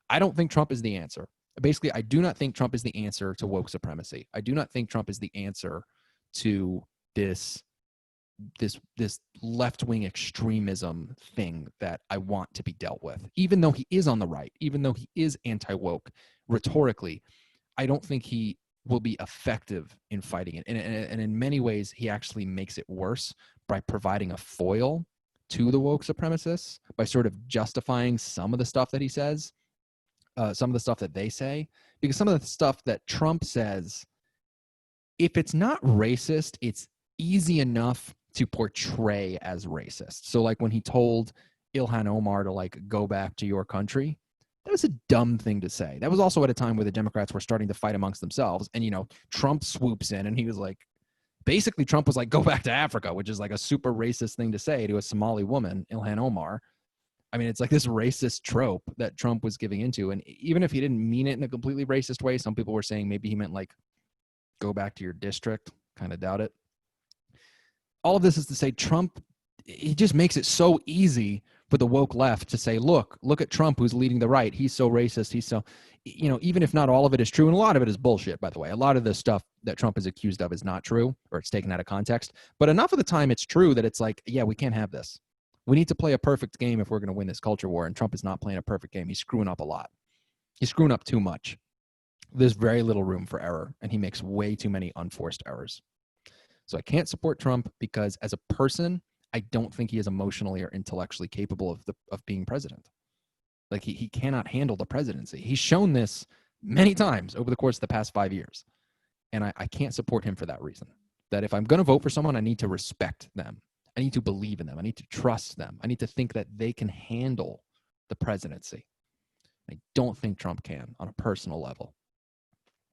A: I don't think Trump is the answer. Basically, I do not think Trump is the answer to woke supremacy. I do not think Trump is the answer to this left-wing extremism thing that I want to be dealt with. Even though he is on the right, even though he is anti-woke rhetorically, I don't think he will be effective in fighting it. And in many ways, he actually makes it worse by providing a foil to the woke supremacists, by sort of justifying some of the stuff that he says, some of the stuff that they say, because some of the stuff that Trump says if it's not racist, it's easy enough to portray as racist. So like when he told Ilhan Omar to like go back to your country, that was a dumb thing to say. That was also at a time where the Democrats were starting to fight amongst themselves. And, you know, Trump swoops in and he was like, basically Trump was like, go back to Africa, which is like a super racist thing to say to a Somali woman, Ilhan Omar. I mean, it's like this racist trope that Trump was giving into. And even if he didn't mean it in a completely racist way, some people were saying maybe he meant like, go back to your district. Kind of doubt it. All of this is to say Trump, he just makes it so easy for the woke left to say, look at Trump, who's leading the right. He's so racist. He's so, you know, even if not all of it is true, and a lot of it is bullshit, by the way. A lot of the stuff that Trump is accused of is not true, or it's taken out of context. But enough of the time it's true that it's like, yeah, we can't have this. We need to play a perfect game if we're going to win this culture war. And Trump is not playing a perfect game. He's screwing up a lot. He's screwing up too much. There's very little room for error, and he makes way too many unforced errors. So I can't support Trump because as a person, I don't think he is emotionally or intellectually capable of being president. Like he cannot handle the presidency. He's shown this many times over the course of the past 5 years. And I can't support him for that reason. That if I'm going to vote for someone, I need to respect them. I need to believe in them. I need to trust them. I need to think that they can handle the presidency. I don't think Trump can on a personal level.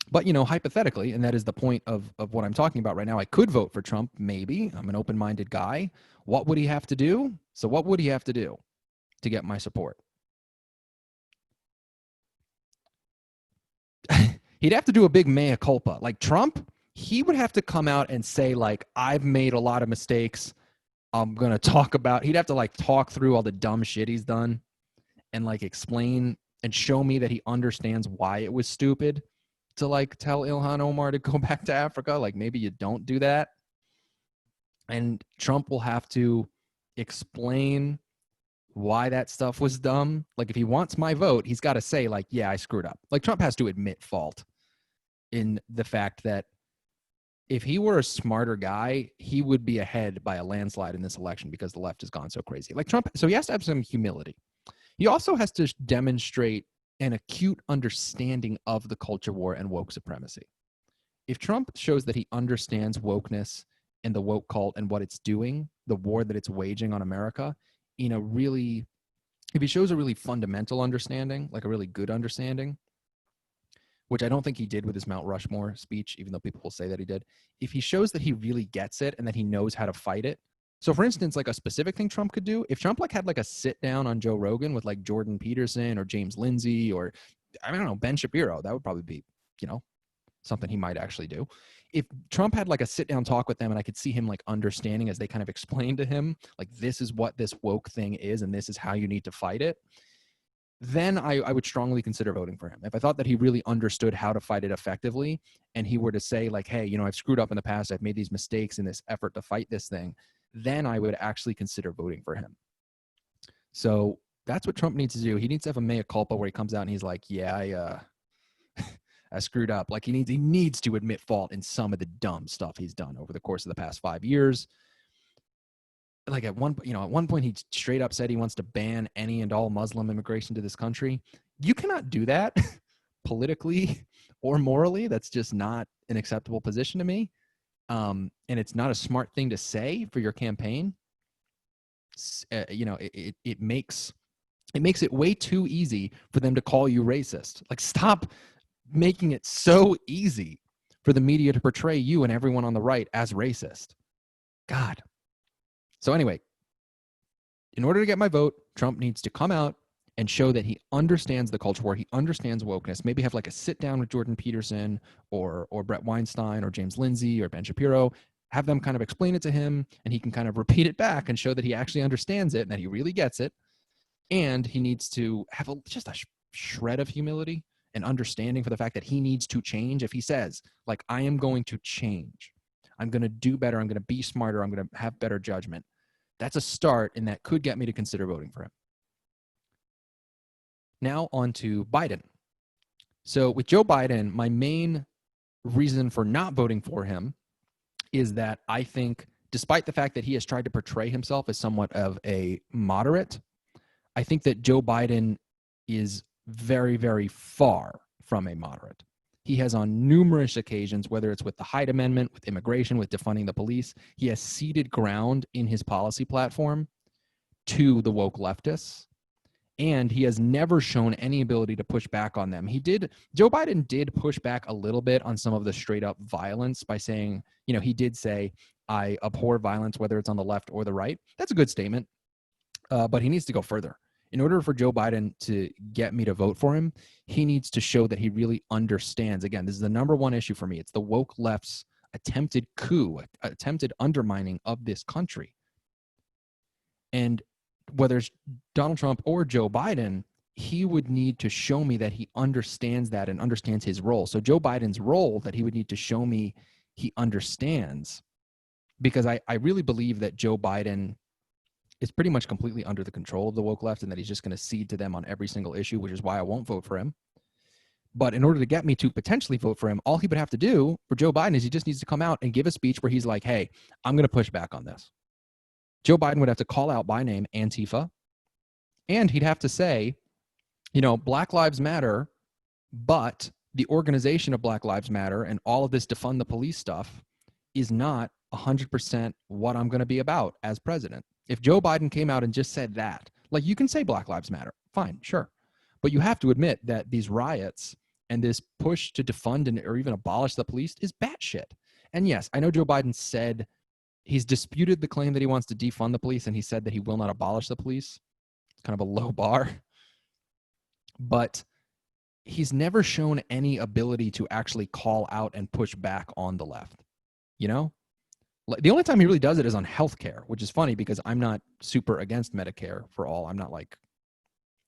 A: But, you know, hypothetically, and that is the point of what I'm talking about right now, I could vote for Trump, maybe. I'm an open-minded guy. What would he have to do? So what would he have to do to get my support? He'd have to do a big mea culpa. Like Trump, he would have to come out and say, like, I've made a lot of mistakes. I'm going to talk about, he'd have to like talk through all the dumb shit he's done and like explain and show me that he understands why it was stupid to like tell Ilhan Omar to go back to Africa. Like maybe you don't do that. And Trump will have to explain why that stuff was dumb. Like if he wants my vote, he's got to say like, yeah, I screwed up. Like Trump has to admit fault in the fact that if he were a smarter guy, he would be ahead by a landslide in this election because the left has gone so crazy. Like Trump, so he has to have some humility. He also has to demonstrate an acute understanding of the culture war and woke supremacy. If Trump shows that he understands wokeness and the woke cult and what it's doing, the war that it's waging on America, in a really, if he shows a really fundamental understanding, like a really good understanding, which I don't think he did with his Mount Rushmore speech, even though people will say that he did, if he shows that he really gets it and that he knows how to fight it. So for instance, like a specific thing Trump could do, if Trump like had like a sit down on Joe Rogan with like Jordan Peterson or James Lindsay or I don't know, Ben Shapiro, that would probably be, you know, something he might actually do. If Trump had like a sit down talk with them and I could see him like understanding as they kind of explained to him, like this is what this woke thing is and this is how you need to fight it, then I would strongly consider voting for him. If I thought that he really understood how to fight it effectively and he were to say like, hey, you know, I've screwed up in the past, I've made these mistakes in this effort to fight this thing, then I would actually consider voting for him. So that's what Trump needs to do. He needs to have a mea culpa where he comes out and he's like, yeah, I screwed up. Like he needs to admit fault in some of the dumb stuff he's done over the course of the past 5 years. Like at one point he straight up said he wants to ban any and all Muslim immigration to this country. You cannot do that politically or morally. That's just not an acceptable position to me. And it's not a smart thing to say for your campaign. You know, it makes it way too easy for them to call you racist. Like stop making it so easy for the media to portray you and everyone on the right as racist. God. So anyway, in order to get my vote, Trump needs to come out and show that he understands the culture war, he understands wokeness, maybe have like a sit down with Jordan Peterson or Brett Weinstein or James Lindsay or Ben Shapiro, have them kind of explain it to him and he can kind of repeat it back and show that he actually understands it and that he really gets it. And he needs to have just a shred of humility and understanding for the fact that he needs to change. If he says, like, I am going to change, I'm going to do better, I'm going to be smarter, I'm going to have better judgment, that's a start, and that could get me to consider voting for him. Now on to Biden. So with Joe Biden, my main reason for not voting for him is that I think, despite the fact that he has tried to portray himself as somewhat of a moderate, I think that Joe Biden is very, very far from a moderate. He has on numerous occasions, whether it's with the Hyde Amendment, with immigration, with defunding the police, he has ceded ground in his policy platform to the woke leftists. And he has never shown any ability to push back on them. Joe Biden did push back a little bit on some of the straight up violence by saying, he did say, I abhor violence, whether it's on the left or the right. That's a good statement, but he needs to go further. In order for Joe Biden to get me to vote for him, he needs to show that he really understands. Again, this is the number one issue for me. It's the woke left's attempted coup, attempted undermining of this country. And whether it's Donald Trump or Joe Biden, he would need to show me that he understands that and understands his role. So Joe Biden's role that he would need to show me he understands, because I really believe that Joe Biden is pretty much completely under the control of the woke left and that he's just going to cede to them on every single issue, which is why I won't vote for him. But in order to get me to potentially vote for him, all he would have to do for Joe Biden is he just needs to come out and give a speech where he's like, hey, I'm going to push back on this. Joe Biden would have to call out by name Antifa, and he'd have to say, Black Lives Matter, but the organization of Black Lives Matter and all of this defund the police stuff is not 100% what I'm going to be about as president. If Joe Biden came out and just said that, like, you can say Black Lives Matter, fine, sure. But you have to admit that these riots and this push to defund or even abolish the police is batshit. And yes, I know Joe Biden said he's disputed the claim that he wants to defund the police, and he said that he will not abolish the police. It's kind of a low bar. But he's never shown any ability to actually call out and push back on the left. The only time he really does it is on healthcare, which is funny because I'm not super against Medicare for all. I'm not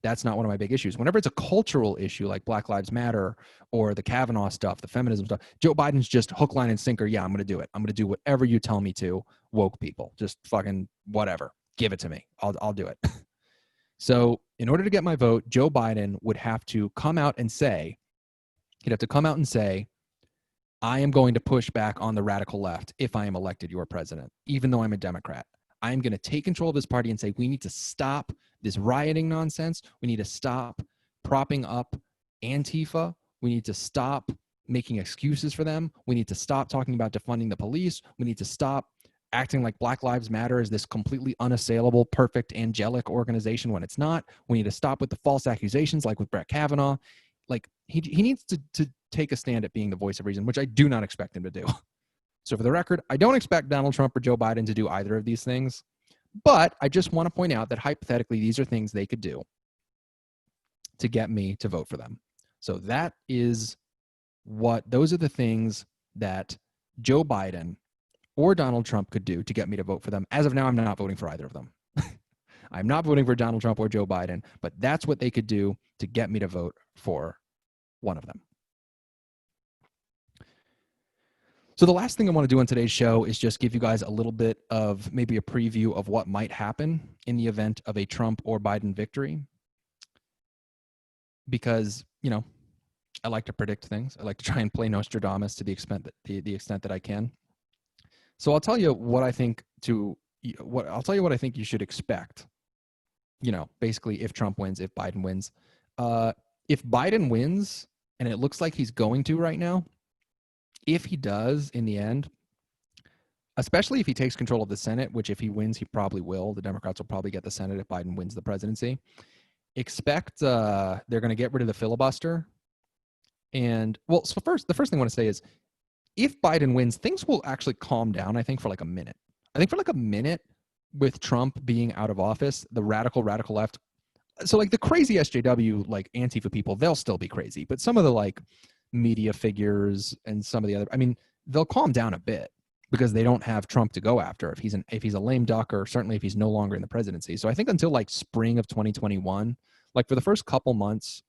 A: that's not one of my big issues. Whenever it's a cultural issue like Black Lives Matter or the Kavanaugh stuff, the feminism stuff, Joe Biden's just hook, line, and sinker. Yeah, I'm going to do it. I'm going to do whatever you tell me to, woke people. Just fucking whatever. Give it to me. I'll do it. So in order to get my vote, Joe Biden would have to come out and say, I am going to push back on the radical left if I am elected your president, even though I'm a Democrat. I am going to take control of this party and say, we need to stop this rioting nonsense. We need to stop propping up Antifa. We need to stop making excuses for them. We need to stop talking about defunding the police. We need to stop acting like Black Lives Matter is this completely unassailable, perfect, angelic organization when it's not. We need to stop with the false accusations like with Brett Kavanaugh. Like, he needs to take a stand at being the voice of reason, which I do not expect him to do. So for the record, I don't expect Donald Trump or Joe Biden to do either of these things, but I just want to point out that hypothetically, these are things they could do to get me to vote for them. So those are the things that Joe Biden or Donald Trump could do to get me to vote for them. As of now, I'm not voting for either of them. I'm not voting for Donald Trump or Joe Biden, but that's what they could do to get me to vote for one of them. So the last thing I want to do on today's show is just give you guys a little bit of maybe a preview of what might happen in the event of a Trump or Biden victory. Because, I like to predict things. I like to try and play Nostradamus to the extent that I can. So I'll tell you what I think what I think you should expect. Basically if Trump wins, if Biden wins. If Biden wins, and it looks like he's going to right now, if he does in the end, especially if he takes control of the Senate, which if he wins, he probably will. The Democrats will probably get the Senate if Biden wins the presidency. Expect they're going to get rid of the filibuster. And the first thing I want to say is, if Biden wins, things will actually calm down, I think, for like a minute. I think for like a minute with Trump being out of office, the radical left. So like the crazy SJW, like Antifa people, they'll still be crazy. But some of the like media figures and some of the other, they'll calm down a bit because they don't have Trump to go after if he's a lame duck, or certainly if he's no longer in the presidency. So I think until like spring of 2021, like for the first couple months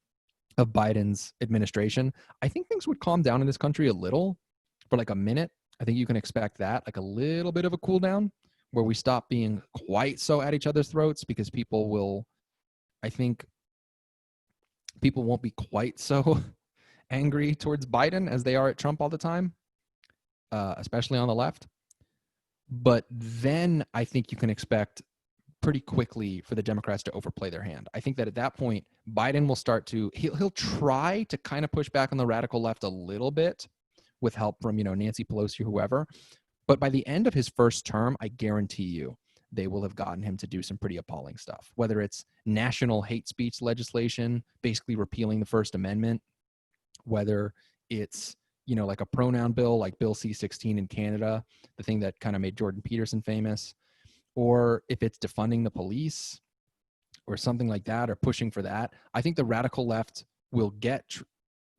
A: of Biden's administration, I think things would calm down in this country a little for like a minute. I think you can expect that, like a little bit of a cool down where we stop being quite so at each other's throats, because I think people won't be quite so angry towards Biden as they are at Trump all the time, especially on the left. But then I think you can expect pretty quickly for the Democrats to overplay their hand. I think that at that point, Biden will start to, he'll try to kind of push back on the radical left a little bit with help from, Nancy Pelosi or whoever. But by the end of his first term, I guarantee you, they will have gotten him to do some pretty appalling stuff, whether it's national hate speech legislation, basically repealing the First Amendment, whether it's, like a pronoun bill like Bill C-16 in Canada, the thing that kind of made Jordan Peterson famous, or if it's defunding the police or something like that, or pushing for that. I think the radical left will get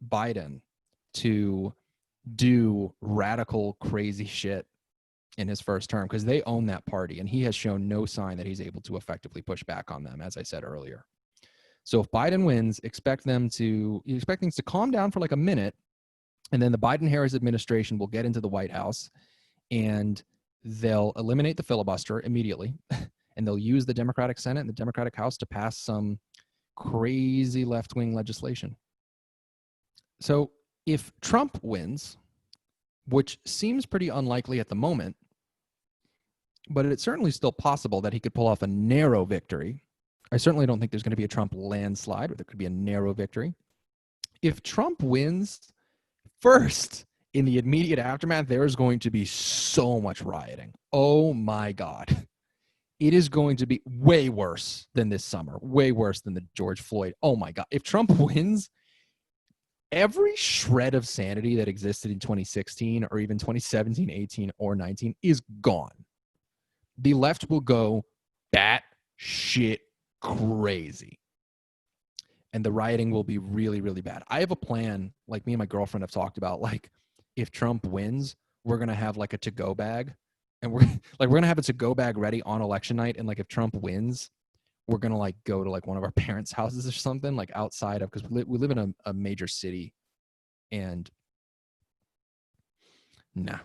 A: Biden to do radical, crazy shit in his first term because they own that party, and he has shown no sign that he's able to effectively push back on them, as I said earlier. So if Biden wins, expect things to calm down for like a minute, and then the Biden-Harris administration will get into the White House, and they'll eliminate the filibuster immediately, and they'll use the Democratic Senate and the Democratic House to pass some crazy left-wing legislation. So if Trump wins, which seems pretty unlikely at the moment, but it's certainly still possible that he could pull off a narrow victory. I certainly don't think there's going to be a Trump landslide, but there could be a narrow victory. If Trump wins, first, in the immediate aftermath, there is going to be so much rioting. Oh my God. It is going to be way worse than this summer, way worse than the George Floyd. Oh my God. If Trump wins, every shred of sanity that existed in 2016 or even 2017, 18, or 19 is gone. The left will go bat shit crazy. And the rioting will be really, really bad. I have a plan, like me and my girlfriend have talked about, like if Trump wins, we're going to have like a to-go bag. And we're going to have a to-go bag ready on election night. And like if Trump wins, we're going to like go to like one of our parents' houses or something, like outside of, because we live in a major city. And nah,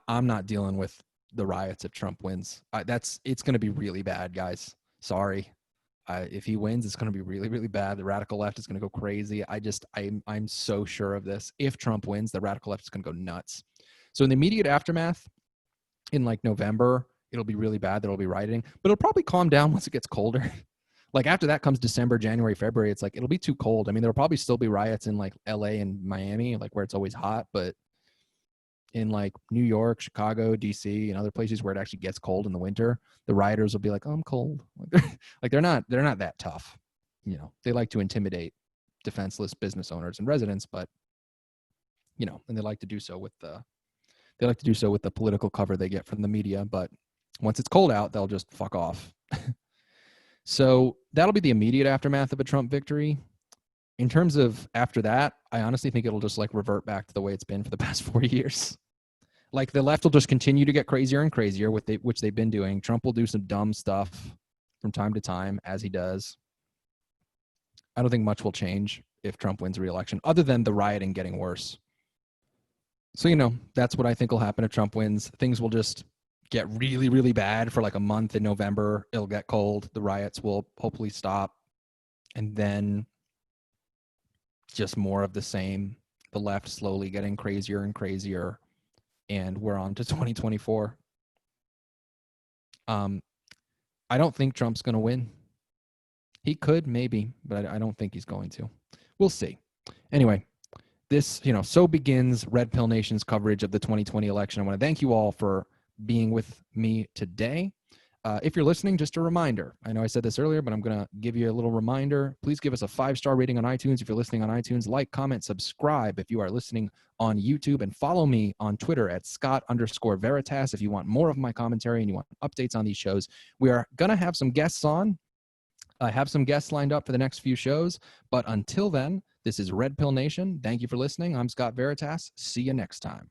A: I'm not dealing with the riots if Trump wins. It's going to be really bad, guys. Sorry. If he wins, it's going to be really, really bad. The radical left is going to go crazy. I'm so sure of this. If Trump wins, the radical left is going to go nuts. So in the immediate aftermath, in like November, it'll be really bad. There'll be rioting, but it'll probably calm down once it gets colder. Like after that comes December, January, February. It's like, it'll be too cold. I mean, there'll probably still be riots in like LA and Miami, like where it's always hot, but in like New York, Chicago, DC, and other places where it actually gets cold in the winter, the rioters will be like, oh, I'm cold. Like they're not that tough. They like to intimidate defenseless business owners and residents, but and they like to do so with the political cover they get from the media. But once it's cold out, they'll just fuck off. So that'll be the immediate aftermath of a Trump victory. In terms of after that, I honestly think it'll just like revert back to the way it's been for the past 4 years. Like the left will just continue to get crazier and crazier, which they've been doing. Trump will do some dumb stuff from time to time, as he does. I don't think much will change if Trump wins re-election, other than the rioting getting worse. So, that's what I think will happen if Trump wins. Things will just get really, really bad for like a month in November. It'll get cold. The riots will hopefully stop. And then just more of the same. The left slowly getting crazier and crazier. And we're on to 2024. I don't think Trump's going to win. He could, maybe, but I don't think he's going to. We'll see. Anyway, this, so begins Red Pill Nation's coverage of the 2020 election. I want to thank you all for being with me today. If you're listening, just a reminder. I know I said this earlier, but I'm going to give you a little reminder. Please give us a 5-star rating on iTunes if you're listening on iTunes. Like, comment, subscribe if you are listening on YouTube, and follow me on Twitter at Scott_Veritas if you want more of my commentary and you want updates on these shows. We are going to have some guests on. I have some guests lined up for the next few shows, but until then, this is Red Pill Nation. Thank you for listening. I'm Scott Veritas. See you next time.